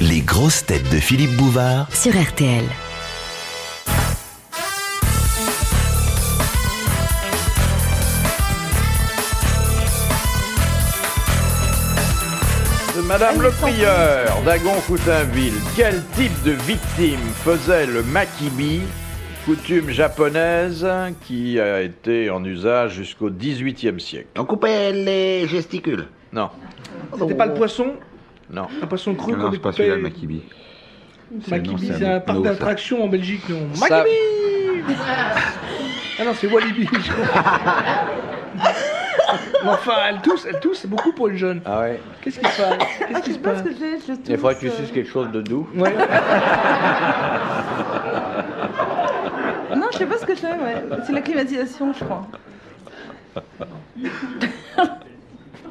Les grosses têtes de Philippe Bouvard sur RTL. Madame le prieur d'Agon-Coutainville, quel type de victime faisait le makibi, coutume japonaise qui a été en usage jusqu'au XVIIIe siècle? On coupait les gesticules. Non, C'était pas le poisson? non. Un poisson cru qu'on Non, c'est pas celui-là, le découpait. makibi. Makibi, Non, c'est un parc autre. d'attraction en Belgique, non? Ça- Makibi. Ah non, c'est Walibi, je crois. Mais enfin, elle tousse, c'est beaucoup pour une jeune. Ah ouais. Qu'est-ce qui se passe? Qu'est-ce qui se passe? Il faudrait que tu suces quelque chose de doux. Ouais. Non, je sais pas ce que c'est, ouais. C'est la climatisation, je crois.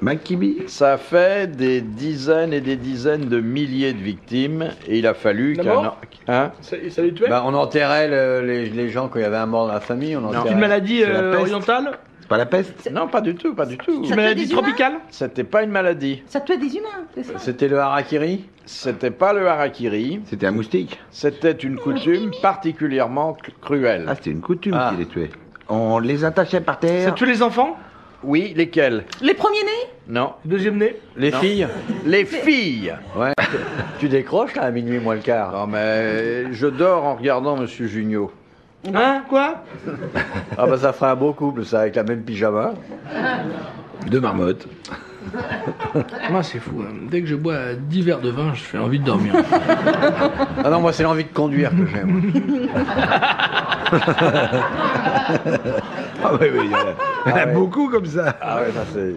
Makibi. Ça fait des dizaines et des dizaines de milliers de victimes et il a fallu La qu'un... mort Hein? Ça les tuait? Bah, on enterrait les gens quand il y avait un mort dans la famille. On C'est enterrait. une maladie C'est la peste. orientale? C'est pas la peste. Non, pas du tout, pas du tout. Une Ça maladie tue des humains? tropicale? C'était pas une maladie. Ça tuait des humains, c'est ça? C'était le harakiri. C'était pas le harakiri. C'était un moustique. C'était une coutume particulièrement cruelle. Ah, c'était une coutume Ah. qui les tuait. On les attachait par Ça terre. tue les enfants? Oui, lesquels? Les premiers-nés? Non. Deuxième né? Les Non. filles. Les filles. Ouais. Tu décroches là à minuit moins le quart. Non, mais je dors en regardant Monsieur Junio. Hein? Quoi? Ah bah ça ferait un beau couple ça avec la même pyjama. Deux marmottes. Moi, c'est fou. Hein. Dès que je bois 10 verres de vin, je fais envie de dormir. Ah non moi c'est l'envie de conduire que j'aime. Ah oui, oui. Il y en a beaucoup comme ça. Ah ouais ça c'est.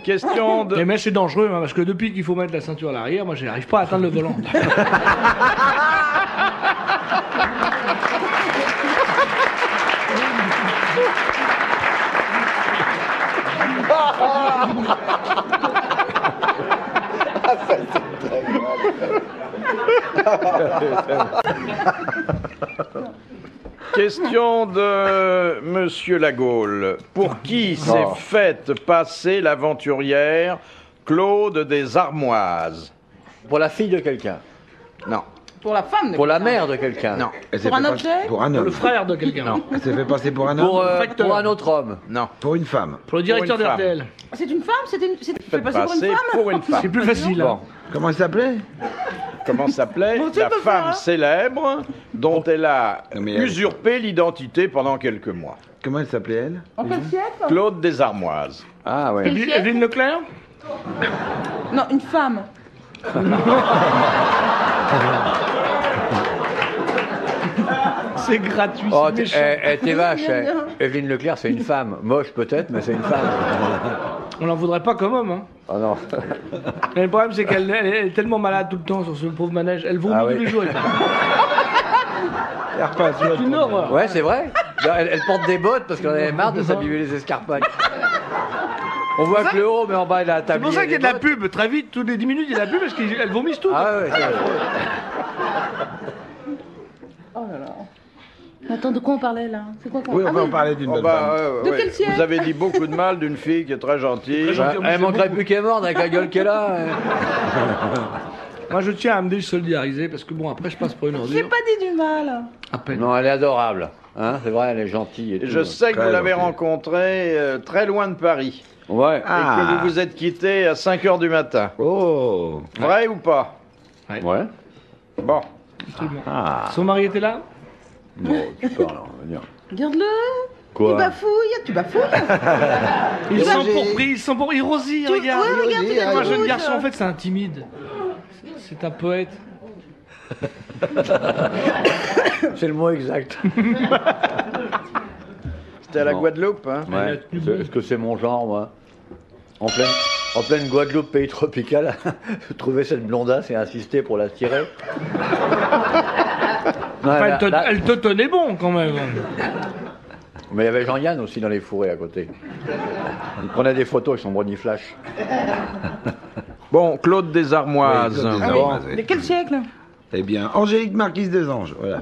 Question de... Mais c'est dangereux, hein, parce que depuis qu'il faut mettre la ceinture à l'arrière, moi, j'arrive pas à atteindre le volant. Question de Monsieur Lagaule. Pour qui s'est Oh. faite passer l'aventurière Claude des Armoises? Pour la fille de quelqu'un. Non. Pour la femme de Pour la quelqu'un. mère de quelqu'un. Non. Elle s'est Pour fait un passer- objet? Pour un Pour homme. le frère de quelqu'un. Non. Elle s'est fait passer pour un homme. Pour un autre homme. Non. Pour une femme. Pour le directeur Pour une femme. d'RTL. C'est une femme? C'est Faites passé pour une passer femme? pour une femme. C'est plus facile. Bon. Hein. Comment elle s'appelait? Comment s'appelait Bon, tu la peux femme faire. célèbre dont elle a Non, mais elle- usurpé l'identité pendant quelques mois? Comment elle s'appelait elle? En quel siècle? Claude des Armoises. Ah ouais. Evelyne Leclerc? Non, une femme. C'est gratuit, Oh, c'est méchant. t'es vache. J'aime bien. Evelyne Leclerc c'est une femme. Moche peut-être mais c'est une femme. On l'en voudrait pas comme homme. Hein. Oh non. Mais le problème, c'est qu'elle elle est tellement malade tout le temps sur ce pauvre manège. Elle vomit Ah tous oui. les jours. C'est une horreur. Ouais c'est vrai. Elle porte des bottes parce qu'on avait marre de s'abîmer les escarpins. On voit que le haut mais en bas il a un C'est tablier. pour ça qu'il y a de la des pub. Très vite, toutes les 10 minutes, il y a de la pub parce qu'elles vomissent tout. Ah ouais, c'est vrai. Oh là là. Attends, de quoi on parlait là? C'est quoi qu'on... Oui, Ah on va en parler d'une Oh, bonne bah, femme. De quel siècle? Vous avez dit beaucoup de mal d'une fille qui est très gentille. Très gentille. Elle manquerait plus qu'elle est morte avec la gueule qu'elle a. Moi, je tiens à me désolidariser parce que bon, après, je passe pour une J'ai ordure. pas dit du mal. À peine. Non, elle est adorable. Hein, c'est vrai, elle est gentille. Et Et tout. je sais que Très vous l'avez gentil. rencontrée très loin de Paris. Ouais. Et que Ah. vous vous êtes quittés à 5h du matin. Oh. Vrai ou pas? Ouais. Bon. Absolument. Ah. Son mari était là? Bon, tu parles, on va dire. Regarde-le. Quoi? Il bafouille. Tu bafouilles. Ils sont Roger. pourpris, ils sont pour. Il rosille, regarde. Ouais, regarde, il a Moi, des jeune rouges. garçon, en fait, c'est un timide. C'est un poète. C'est le mot exact. C'était à la Non. Guadeloupe, hein? Ouais. Est-ce que c'est mon genre, moi en pleine Guadeloupe, pays tropical, trouver cette blondasse et insister pour la tirer. Non, Enfin, là- elle te tenait bon quand même. Mais il y avait Jean-Yann aussi dans les fourrés à côté. Il prenait des photos avec son broniflash. Bon, Claude des Armoises. Oui, Claude des Ah Armoises, oui. oui. De quel siècle? Eh bien, Angélique Marquise des Anges, voilà.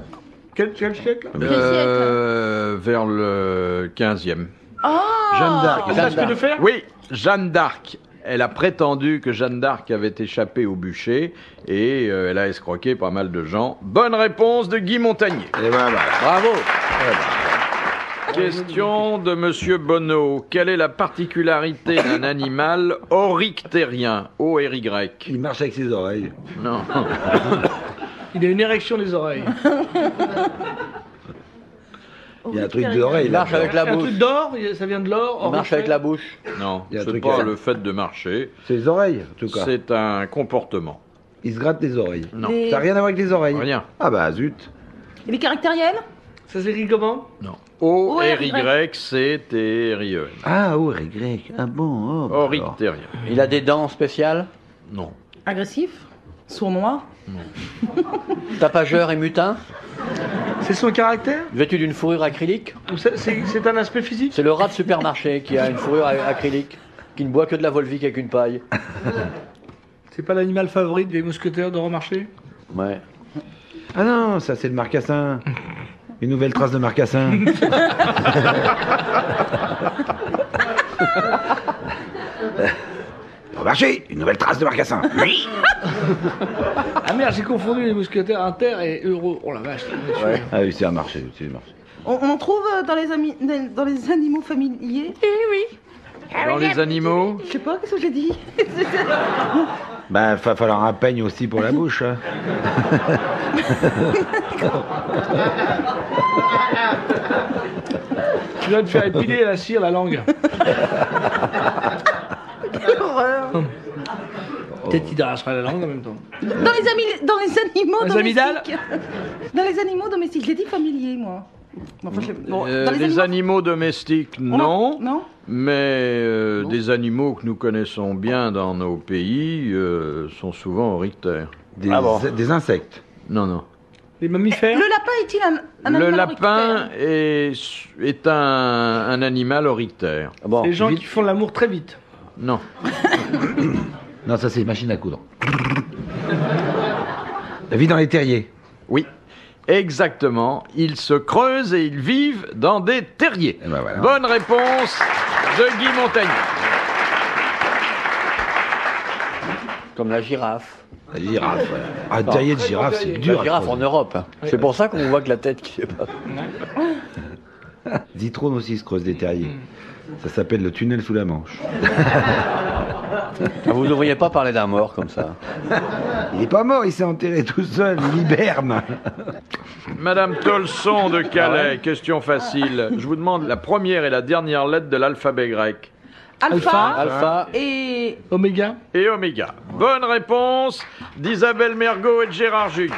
Quel siècle? Vers le 15e. Ah. Jeanne d'Arc. L'âge de fer? Oui, Jeanne d'Arc. Elle a prétendu que Jeanne d'Arc avait échappé au bûcher et elle a escroqué pas mal de gens. Bonne réponse de Guy Montagnier. Et voilà. Bravo. Question de Monsieur Bonneau. Quelle est la particularité d'un animal oryctérien? O-R-Y. Il marche avec ses oreilles. Non. Il a une érection des oreilles. Il y a un truc d'oreille. Il marche avec la Un bouche. truc d'or, ça vient de l'or. Il marche avec la bouche. Non, Il y a un c'est truc pas à- le fait de marcher. Ses oreilles, en tout cas. C'est un comportement. Il se gratte les oreilles. Non. Des- Ça n'a rien à voir avec les oreilles. Rien. Ah bah zut. Il est caractériel? Ça s'écrit comment? Non. O-R-Y-C-T-R-I-E. Ah, oh, Y. Ah bon, oh. bah alors. Oryctérien. Il a des dents spéciales. Non. Agressif? Sournois? Tapageur et mutin. C'est son caractère? Vêtu d'une fourrure acrylique. Ou c'est un aspect physique? C'est le rat de supermarché qui a une fourrure acrylique, qui ne boit que de la Volvic avec une paille. C'est pas l'animal favori des mousquetaires de Remarché? Ouais. Ah non, ça c'est le marcassin. Une nouvelle trace de marcassin. Marché, une nouvelle trace de marcassin. Oui. Ah merde, j'ai confondu les mousquetaires inter et euro. Oh la vache. Ouais. Ah oui, c'est un marché, c'est un marché. On en trouve dans dans les animaux familiers? Oui. Dans les animaux, Je sais pas, qu'est-ce que j'ai dit? Bah, va falloir un peigne aussi pour la bouche. Hein. Tu dois te faire épiler à la cire la langue. Quelle horreur! Peut-être qu'il arrachera la langue en même temps. Dans les animaux Les domestiques. amygdales? Dans les animaux domestiques, j'ai dit familier, moi. Enfin, bon, dans les animaux domestiques, non. Non? Mais des animaux que nous connaissons bien dans nos pays sont souvent oryctères. Des, Ah bon. des insectes. Non, non. Les mammifères? Le lapin est-il un Le animal lapin oryctère? est un animal oryctère. Ah bon. Les gens vite. qui font l'amour très vite. Non. Non, ça c'est machine à coudre. La vie dans les terriers. Oui. Exactement. Ils se creusent et ils vivent dans des terriers. Eh ben voilà. Bonne réponse de Guy Montagnier. Comme la girafe. La girafe. Ouais. Ah, un terrier de girafe, c'est dur. La à girafe en creuser. Europe. C'est pour ça qu'on voit que la tête qui est pas. Zitrone aussi se creuse des terriers. Ça s'appelle le tunnel sous la Manche. Vous ne devriez pas parler d'un mort comme ça. Il est pas mort, il s'est enterré tout seul, il hiberne. Madame Tolson de Calais, question facile. Je vous demande la première et la dernière lettre de l'alphabet grec. Alpha, Alpha. et Oméga? Et oméga. Bonne réponse d'Isabelle Mergot et de Gérard Junior.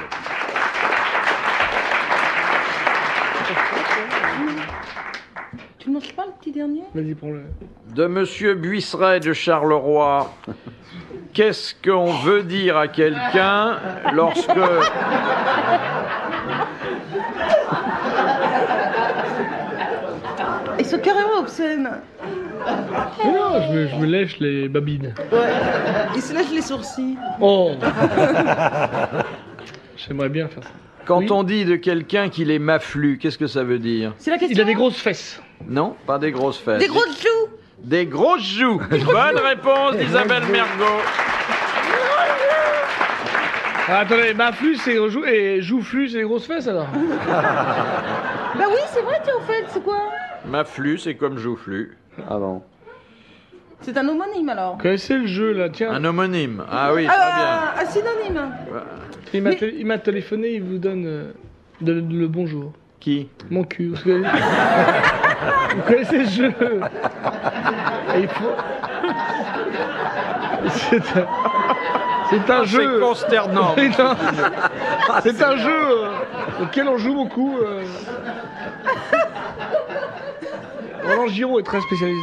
tu ne manges pas le petit dernier? Vas-y, prends-le. De Monsieur Buisseret de Charleroi. Qu'est-ce qu'on veut dire à quelqu'un lorsque... Ils sont carrément obscènes. Mais non, je me lèche les babines. Ouais. Ils se lèchent les sourcils. Oh. J'aimerais bien faire ça. Quand Oui. on dit de quelqu'un qu'il est maflu, qu'est-ce que ça veut dire? C'est la question. Il a des grosses fesses. Non, pas des grosses fesses. Des grosses joues. Des grosses joues. Bonne réponse d'Isabelle Mergot. Ah, attendez, maflu c'est et joufflu c'est les grosses fesses alors? Bah oui, c'est vrai, tiens, au fait, c'est quoi? Maflu, c'est comme joufflu. Ah bon. C'est un homonyme alors. Vous connaissez le jeu là? Tiens, Un homonyme. Ah oui, très bien. Un synonyme. il m'a téléphoné, il vous donne le bonjour. Qui? Mon cul. Vous connaissez, vous connaissez ce jeu? Et il faut... C'est un jeu. C'est consternant. Oui, non. C'est un jeu auquel on joue beaucoup. Roland Giraud est très spécialisé.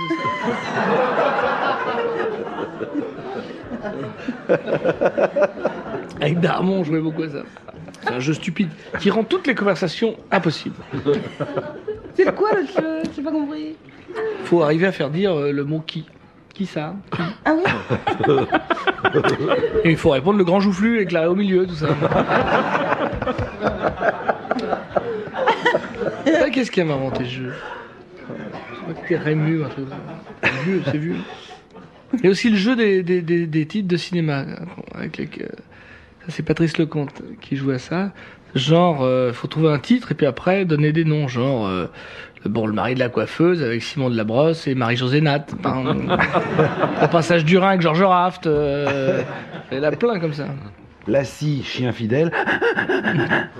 Avec Darmon, on jouait beaucoup à ça. C'est un jeu stupide qui rend toutes les conversations impossibles. C'est quoi le jeu? J'ai pas compris. Faut arriver à faire dire le mot qui. Qui ça? Ah oui? Et il faut répondre le grand joufflu éclairé au milieu, tout ça. Ça, qu'est-ce qui a inventé ce jeu? Je crois que c'était Rému, un truc. C'est vieux, c'est vieux. Il y a aussi le jeu des titres de cinéma. Avec ça, c'est Patrice Lecomte qui joue à ça. Genre, faut trouver un titre et puis après donner des noms. Genre, le mari de la coiffeuse avec Simon de la Brosse et Marie-Josée Nat. Au passage du Rhin avec Georges Raft. Il y en a plein comme ça. La scie, chien fidèle,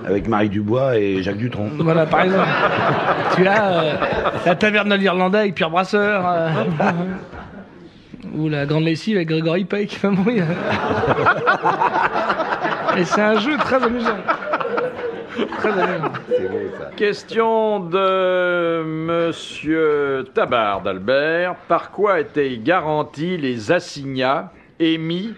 avec Marie Dubois et Jacques Dutronc. Voilà, par exemple. Tu as la taverne de l'Irlandais avec Pierre Brasseur. Ou la grande lessive avec Grégory Peck. Enfin, bon, et c'est un jeu très amusant. Très amusant. C'est beau ça. Question de Monsieur Tabard d'Albert. Par quoi étaient garantis les assignats émis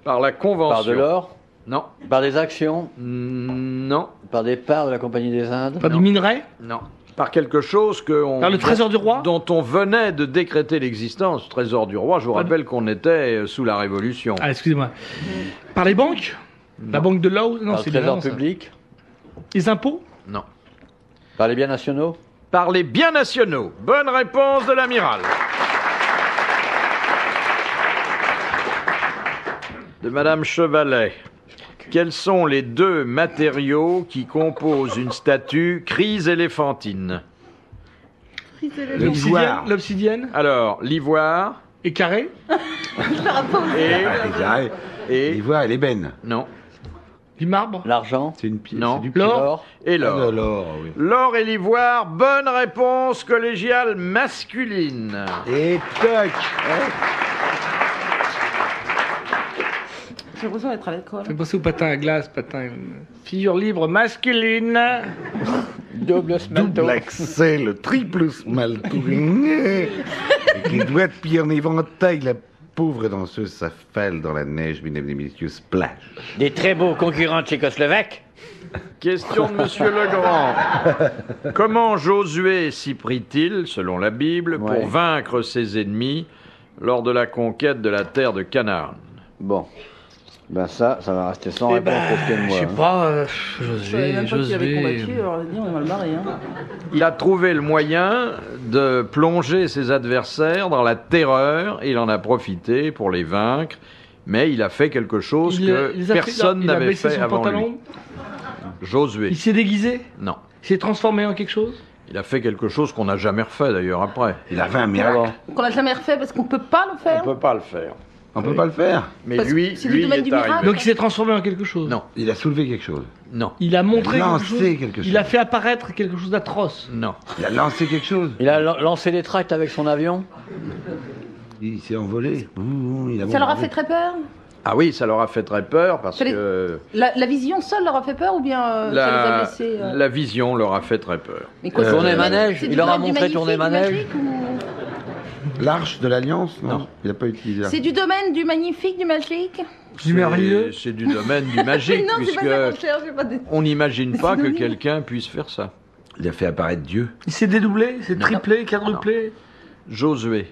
par la Convention? Par de l'or? Non. Par des actions? Non. Par des parts de la Compagnie des Indes? Pas du minerai? Non. Par quelque chose Par le trésor du roi? dont on venait de décréter l'existence. Le trésor du roi, je vous rappelle qu'on était sous la Révolution. Ah, excusez-moi. Par les banques? La banque de l'eau? Non, Par c'est le trésor bien, ça. public? Les impôts? Non. Par les biens nationaux? Par les biens nationaux. Bonne réponse de l'amiral. De Madame Chevalet. Quels sont les deux matériaux qui composent une statue chryséléphantine? L'ivoire. L'obsidienne? Alors, l'ivoire Et carré? et L'ivoire et l'ébène. non, Du marbre? L'argent? C'est une pièce. Non. C'est du L'or? et Ah, l'or. de l'or, oui. L'or et l'ivoire, bonne réponse collégiale masculine. Et toc. J'ai l'impression d'être à l'école. Fait penser au patin à glace, figure libre masculine. Double smalto. Double accès, le triple smaltouring. Qui doit être plié en éventail, la pauvre danseuse s'affale dans la neige, mesdames et messieurs, splash. Des très beaux concurrents tchécoslovaques? Question de Monsieur Legrand. Comment Josué s'y prit-il, selon la Bible, pour Ouais. vaincre ses ennemis lors de la conquête de la terre de Canaan? Bon. Ben ça va rester sans réponse pour ce Je moi. sais hein. pas, Je savais même pas qu'il avait combattu, alors on est mal barré. Hein. Il a trouvé le moyen de plonger ses adversaires dans la terreur et il en a profité pour les vaincre, mais il a fait quelque chose que personne n'avait fait avant lui. Josué. Il s'est déguisé? Non. Il s'est transformé en quelque chose? Il a fait quelque chose qu'on n'a jamais refait d'ailleurs après. Il a fait un miracle. Qu'on n'a jamais refait parce qu'on peut pas le faire. On peut pas le faire. On peut pas le faire. Mais Parce que lui, c'est du lui, il domaine est du miracle. arrivé. Donc il s'est transformé en quelque chose? Non, Il a soulevé quelque chose. non, Il a montré Il a quelque lancé chose? quelque chose. Il a fait apparaître quelque chose d'atroce? non. Il a lancé quelque chose. Il a lancé des tracts avec son avion? Il s'est envolé. Il a Ça leur a bombardé. fait très peur. Ah oui, ça leur a fait très peur parce Ça les- que La vision seule leur a fait peur ou bien ça les a blessés la vision leur a fait très peur. Mais quoi, Tourner c'est du- manège, c'est il du leur a domaine du montré tourner magnifique, du manège. magique, ou- L'arche de l'Alliance, non, Non. Il n'a pas utilisé l'arche. C'est du domaine du magnifique, du magique. Du merveilleux? C'est du domaine du magique, Non, c'est pas ça qu'on puisque cherche, j'ai pas de- on n'imagine pas que synonyme. quelqu'un puisse faire ça. Il a fait apparaître Dieu. Il s'est dédoublé? Il s'est Non. triplé, quadruplé? Josué.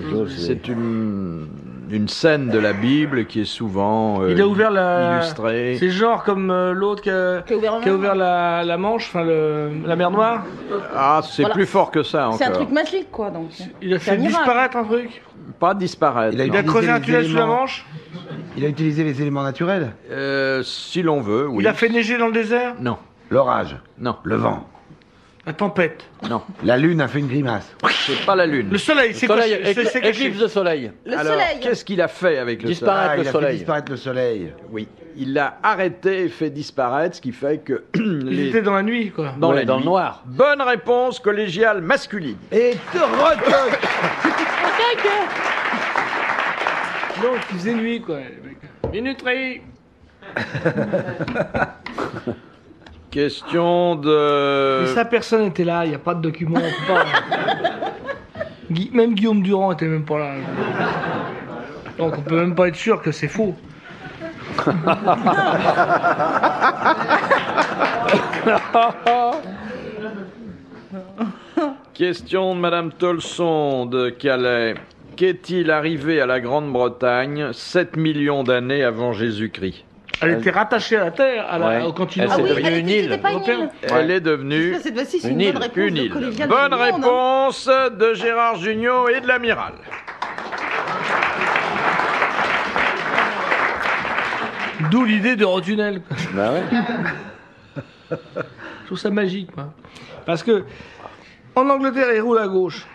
Josué. C'est une scène de la Bible qui est souvent Il a ouvert la... illustrée. C'est genre comme l'autre qui a Qui a ouvert la Manche, enfin la mer Noire. Ah, c'est Voilà. plus fort que ça C'est un encore. truc magique, quoi, donc. Il a C'est un fait miracle. disparaître un truc. Pas disparaître. Il a non. Il a utilisé creusé un les tunnel sous la éléments. Manche. Il a utilisé les éléments naturels. Si l'on veut, oui. Il a fait neiger dans le désert. Non, L'orage, non, le vent. La tempête. non. La lune a fait une grimace. C'est pas la lune. Le soleil, c'est quoi? Soleil, C'est caché. éclipse de soleil. Le Alors, soleil. qu'est-ce qu'il a fait avec le Disparaître. soleil le il a soleil. fait disparaître le soleil. Oui, il l'a arrêté et fait disparaître, ce qui fait que Il était dans la nuit, quoi. dans Ouais, la dans nuit. le noir. Bonne réponse collégiale masculine. Et te retoque. Non, il faisait nuit, quoi. les mecs. Minuterie. Question de... Mais ça, personne n'était là. Il n'y a pas de document. On peut pas... Même Guillaume Durand était même pas là. Donc on peut même pas être sûr que c'est faux. Question de Madame Tolson de Calais. Qu'est-il arrivé à la Grande-Bretagne 7 millions d'années avant Jésus-Christ? Elle était rattachée à la Terre, Ouais. au continent. Elle Ah c'est oui, devenu elle une était- île c'était pas une européenne. île. Elle est devenue Cette fois-ci, c'est Une une île, bonne réponse une de île. collégial Bonne du monde, hein. réponse de Gérard Jugnot et de l'amiral. D'où l'idée d'Eurotunnel. Quoi. Bah ouais. Je trouve ça magique, moi. Parce que en Angleterre, ils roulent à gauche.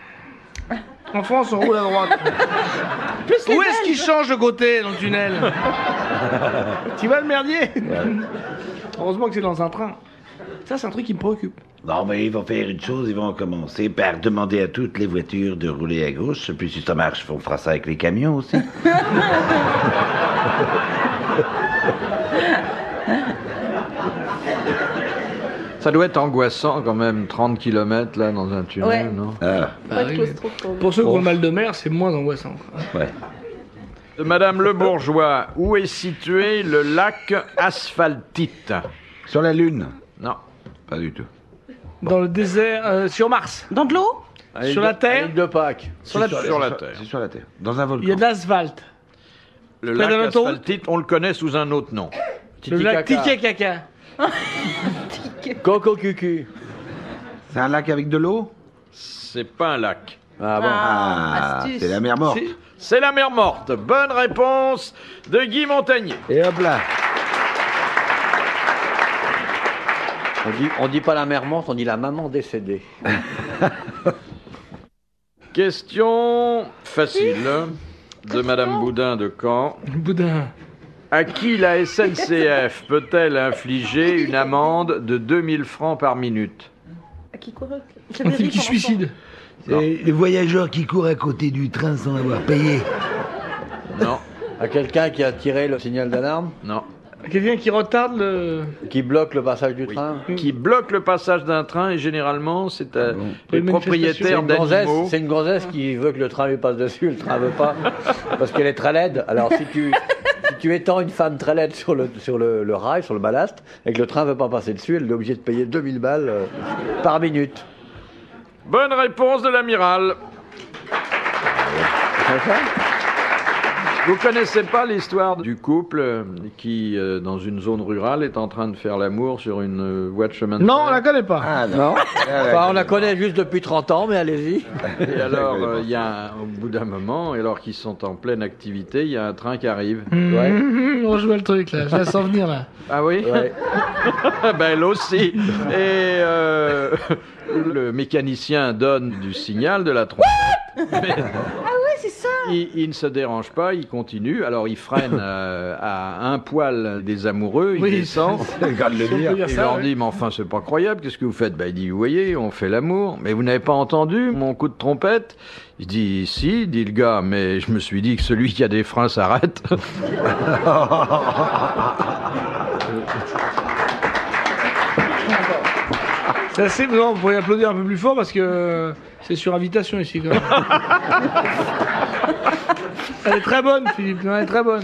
En France, on roule à droite. Plus les Où est-ce Belges. qu'ils changent de côté dans le tunnel? Tu vois le merdier? Heureusement que c'est dans un train. Ça, c'est un truc qui me préoccupe. Non, mais ils vont faire une chose, ils vont commencer par demander à toutes les voitures de rouler à gauche, puis si ça marche, on fera ça avec les camions aussi. Ça doit être angoissant quand même, 30 km là dans un tunnel, Ouais. non? Ah, Faut Bah être oui, claustrophobe. Pour ceux qui ont le mal de mer, c'est moins angoissant. Quoi. ouais. De Madame Le Bourgeois, où est situé le lac Asphaltite? Sur la Lune? Non. Pas du tout. Dans le désert, sur Mars, Dans de l'eau? Sur la Terre. À l'île de Pâques. sur la... Sur la Terre. C'est sur la Terre. Dans un volcan. il y a de l'asphalte. Le Près lac d'un autoroute. Asphaltite, on le connaît sous un autre nom. Le lac Titicaca. Titicaca. Coco Cucu. C'est un lac avec de l'eau? C'est pas un lac. Ah bon. Ah, astuce. c'est la mer morte. C'est- C'est la mer morte. Bonne réponse de Guy Montagnier. Et hop là. On dit pas la mère morte, on dit la maman décédée. Question facile de Madame Boudin de Caen. Boudin. À qui la SNCF peut-elle infliger une amende de 2000 francs par minute? Qui court. Un type qui suicide. C'est les voyageurs qui courent à côté du train sans avoir payé. Non, À quelqu'un qui a tiré le signal d'alarme, non. Quelqu'un qui retarde le... qui bloque le passage du train. Qui bloque le passage d'un train et généralement c'est les Une propriétaires C'est une gonzesse, d'animaux. c'est une gonzesse qui veut que le train lui passe dessus, le train veut pas, parce qu'elle est très laide. Alors si tu étends une femme très laide sur le rail, sur le ballast, et que le train veut pas passer dessus, elle est obligée de payer 2000 balles par minute. Bonne réponse de l'amiral. Vous connaissez pas l'histoire du couple qui, dans une zone rurale, est en train de faire l'amour sur une voie de chemin de Non, on fer? la connaît pas. Ah Non. Enfin, on la connaît juste depuis 30 ans, mais allez-y. Et alors, il y a au bout d'un moment, et alors qu'ils sont en pleine activité, il y a un train qui arrive. Ouais. On joue le truc là, je la sens venir là. Ah oui? Ouais. Ben elle aussi. Et le mécanicien donne du signal de la trompette. Mais C'est ça. il ne se dérange pas, il continue. Alors il freine à un poil des amoureux, il Oui, descend. Regarde le Si on peut dire. dire Il ça, leur ouais. dit, mais enfin, c'est pas croyable, qu'est-ce que vous faites? Ben, il dit, vous voyez, on fait l'amour. Mais vous n'avez pas entendu mon coup de trompette? Il dit, si, dit le gars, mais je me suis dit que celui qui a des freins s'arrête. C'est assez... Non, vous pourriez applaudir un peu plus fort parce que c'est sur invitation ici quand même. Elle est très bonne, Philippe, elle est très bonne.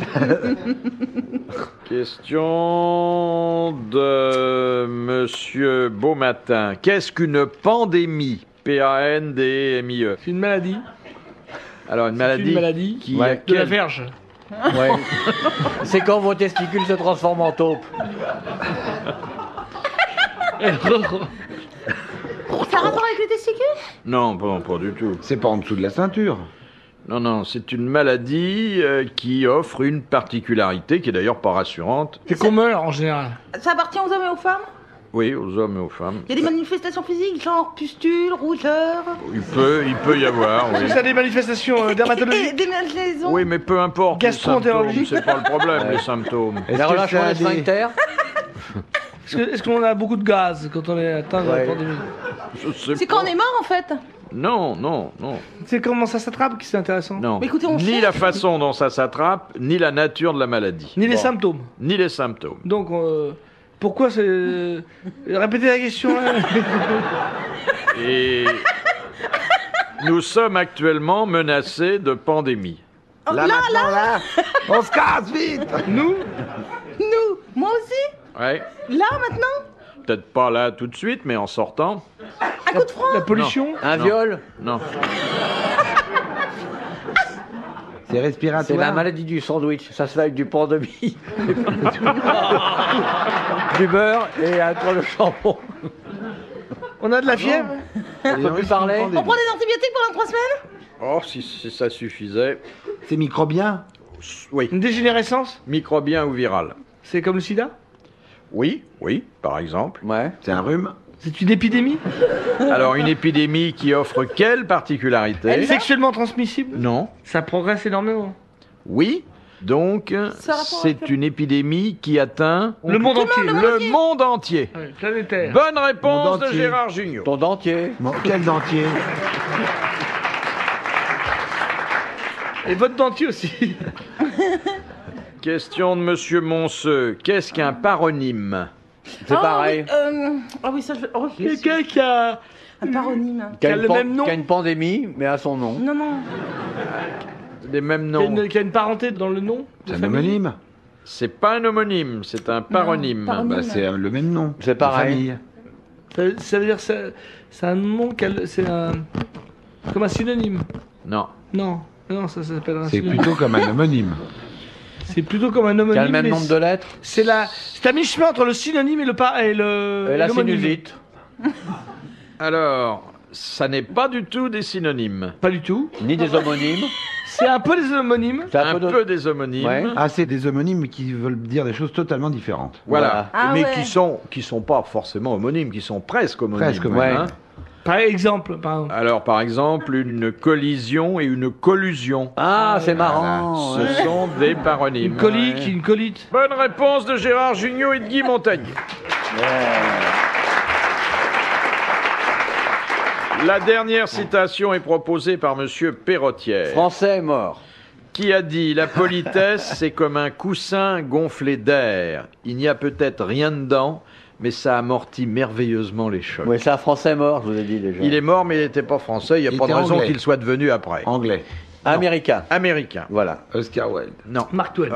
Question de Monsieur Beaumatin. Qu'est-ce qu'une pandémie? P-A-N-D-M-I-E. C'est une maladie. Alors, une C'est maladie, une maladie qui... Ouais. de la verge. Ouais. C'est quand vos testicules se transforment en taupe. Ça a rapport avec les testicules? Non, pas du tout. C'est pas en dessous de la ceinture. Non, non, c'est une maladie qui offre une particularité qui est d'ailleurs pas rassurante. C'est qu'on meurt en général. Ça appartient aux hommes et aux femmes? Oui, aux hommes et aux femmes. Il y a des manifestations physiques, genre pustules, rougeur. Il peut y avoir, oui. Est-ce que ça a des manifestations Et dermatologiques? des liaisons. Oui, mais peu importe les symptômes, Gastro-entérologique. c'est pas le problème, les symptômes. Est-ce La que relâchement ça a des des- sphincters. Est-ce qu'on a beaucoup de gaz quand on est atteint de la Ouais. pandémie? Je sais C'est pas. quand on est mort en fait. Non, non, non, C'est comment ça s'attrape qui c'est intéressant? non. Mais écoutez, on Ni sait. la façon dont ça s'attrape, ni la nature de la maladie, Ni les Bon. symptômes. ni les symptômes. Donc, pourquoi c'est... Répétez la question. Hein. Et nous sommes actuellement menacés de pandémie. Oh, Là, maintenant, là. On se casse vite. Nous, Nous, moi aussi. Ouais. Là maintenant. Peut-être pas là tout de suite, mais en sortant. Un coup de front. la pollution. Un Non. viol. Non. C'est respiratoire. C'est la maladie du sandwich. Ça se fait avec du pain de mie, du beurre et un tour de chambon. On a de la fièvre. On peut plus parler. On prend des antibiotiques pendant 3 semaines. Oh, si ça suffisait. C'est microbien. Oui. Une dégénérescence. Microbien ou viral. C'est comme le sida? Oui, par exemple. Ouais. C'est un rhume. C'est une épidémie? Alors, une épidémie qui offre quelle particularité? Sexuellement transmissible? Non. Ça progresse énormément. Oui. Donc, rapport c'est avec une épidémie qui atteint Le monde entier. le monde entier. Ouais, planétaire. Bonne réponse Monde de entier. Gérard Jugnot. Ton dentier. Bon, quel dentier? Et votre dentier aussi. Question de Monsieur Monceux. Qu'est-ce qu'un paronyme? C'est pareil. Oui, ça, je... oh, je- Quelqu'un qui a... Un paronyme. Qui a a une le pan- même nom. Qui a une pandémie, mais à son nom. Non, non. Les mêmes Qui a, noms. qui a une parenté dans le nom? de C'est un famille. homonyme. C'est pas un homonyme, c'est un paronyme. paronyme. Bah, c'est le même nom. C'est pareil. De famille. Ça veut dire que c'est un nom, c'est un... Comme un synonyme. Non. Non, non, ça s'appelle un C'est synonyme. plutôt comme un homonyme. C'est plutôt comme un homonyme. Qui a le même mais nombre de lettres. C'est à mi-chemin entre le synonyme et Et la l'homonyme. sinusite. Alors, ça n'est pas du tout des synonymes. Pas du tout. Ni des homonymes. C'est un peu des homonymes. C'est Un de- peu des homonymes. Ouais. Ah, c'est des homonymes qui veulent dire des choses totalement différentes. Voilà. Ah Mais ouais. qui sont pas forcément homonymes, qui sont presque homonymes. Presque homonymes. Ouais. hein. Par exemple, Alors, par exemple, une collision et une collusion. Ah, c'est marrant. Ce ouais. sont des paronymes. une colique, une colite. Bonne réponse de Gérard Jugnot et de Guy Montagnier. La dernière citation est proposée par Monsieur Perrotière, Français est mort. qui a dit « La politesse, c'est comme un coussin gonflé d'air. Il n'y a peut-être rien dedans, mais ça amortit merveilleusement les chocs. Oui, c'est un Français mort, je vous ai dit déjà. Il est mort, mais il n'était pas français. Il n'y a Il pas de était raison anglais. qu'il soit devenu après. Anglais. Américain. Américain. Voilà. Oscar Wilde. Non. Mark Twain.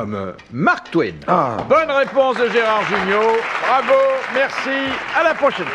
Mark Twain. Ah. Bonne réponse de Gérard Jugnot. Bravo, merci. À la prochaine.